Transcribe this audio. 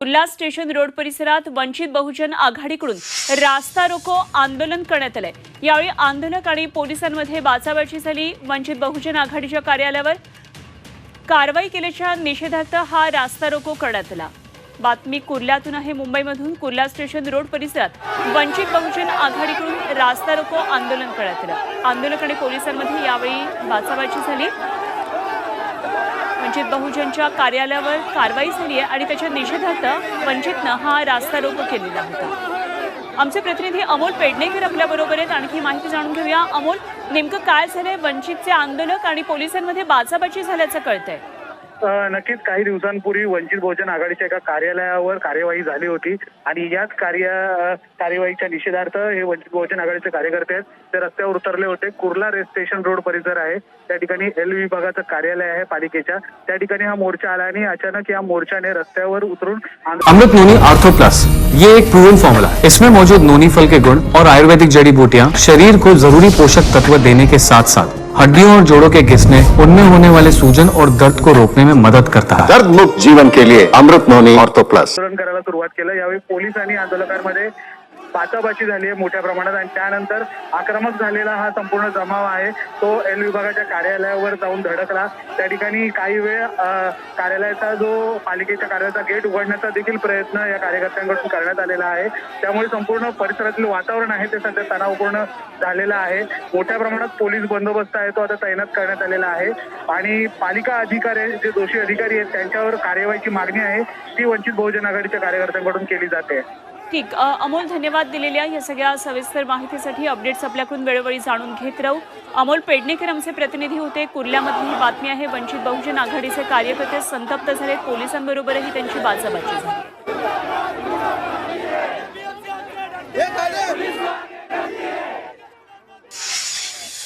Kurla station road परिसरात वंचित बहुजन आघाडीकडून रास्ता रोको आंदोलन करण्यात आले। यावेळी आंदोलक आणि पोलिसांमध्ये बाचाबाची झाली। वंचित बहुजन आघाडीच्या कार्यालयावर कारवाई केल्याच्या निषेधार्थ हा रास्ता रोको करण्यात आला। बातमी कुर्ल्यातून आहे। मुंबईमधून कुर्ला स्टेशन रोड परिसरात वंचित बहुजन आघाडीकडून रास्ता रोको आंदोलन करण्यात आलं। आंदोलक आणि पोलिसांमध्ये यावेळी बाचाबाची झाली। वंचित बहुजनच्या कार्यालयावर कारवाई झाली आहे आणि त्याच्या निषेधार्थ वंचितनं हा रास्ता रोको केलेला होता। आमचे प्रतिनिधी अमोल पेडणेकर आपल्याबरोबर आहेत। आणखी माहिती जाणून घेऊया। अमोल, नेमकं काय झालंय? वंचितचे आंदोलक आणि पोलिसांमध्ये बाचाबाची झाल्याचं कळतंय। नक्कीच काही दिवसांपूर्वी वंचित बहुजन आघाडीच्या एका कार्यालयावर कार्यवाही झाली होती आणि याच कार्यवाहीच्या निषेधार्थ हे वंचित बहुजन आघाडीचे कार्यकर्ते आहेत ते रस्त्यावर उतरले होते। कुर्ला स्टेशन रोड परिसर आहे, त्या ठिकाणी एल विभागाचं कार्यालय आहे पालिकेच्या, त्या ठिकाणी हा मोर्चा आला आणि अचानक या मोर्चाने रस्त्यावर उतरून अमृत नोनी आर्थो प्लस, ये एक प्रूवन फॉर्मूला है। इसमें मौजूद नोनी फल के गुण और आयुर्वेदिक जड़ी बूटियां शरीर को जरूरी पोषक तत्व देने के साथ साथ हड्डियों और जोड़ों के घिसने, उनमें होने वाले सूजन और दर्द को रोकने में मदद करता है। दर्द मुक्त जीवन के लिए अमृत नोनी ऑर्थो प्लस आंदोलन करायला सुरुवात केलं। यावेळी पोलीस आणि आंदोलकांमध्ये बाचाबाची झाली आहे मोठ्या प्रमाणात आणि त्यानंतर आक्रमक झालेला हा संपूर्ण जमाव आहे तो एल विभागाच्या कार्यालयावर जाऊन धडकला। त्या ठिकाणी काही वेळ कार्यालयाचा जो पालिकेच्या कार्यालयाचा गेट उघडण्याचा देखील प्रयत्न या कार्यकर्त्यांकडून करण्यात आलेला आहे। त्यामुळे संपूर्ण परिसरातील वातावरण आहे ते सध्या तणावपूर्ण झालेलं आहे। मोठ्या प्रमाणात पोलीस बंदोबस्त आहे तो आता तैनात करण्यात आलेला आहे आणि पालिका अधिकारी जे दोषी अधिकारी आहेत त्यांच्यावर कार्यवाहीची मागणी आहे ती वंचित बहुजन आघाडीच्या कार्यकर्त्यांकडून केली जाते। ठीक, अमोल, धन्यवाद दिलेल्या या सगळ्या सविस्तर माहितीसाठी। अपडेट्स आपल्याकडून वेळोवेळी जाणून घेत राहू। अमोल पेडणेकर आमचे प्रतिनिधी होते। कुर्ल्यामधली ही बातमी आहे। वंचित बहुजन आघाडीचे कार्यकर्ते संतप्त झालेत, पोलिसांबरोबरही त्यांची बाचाबाची झाली।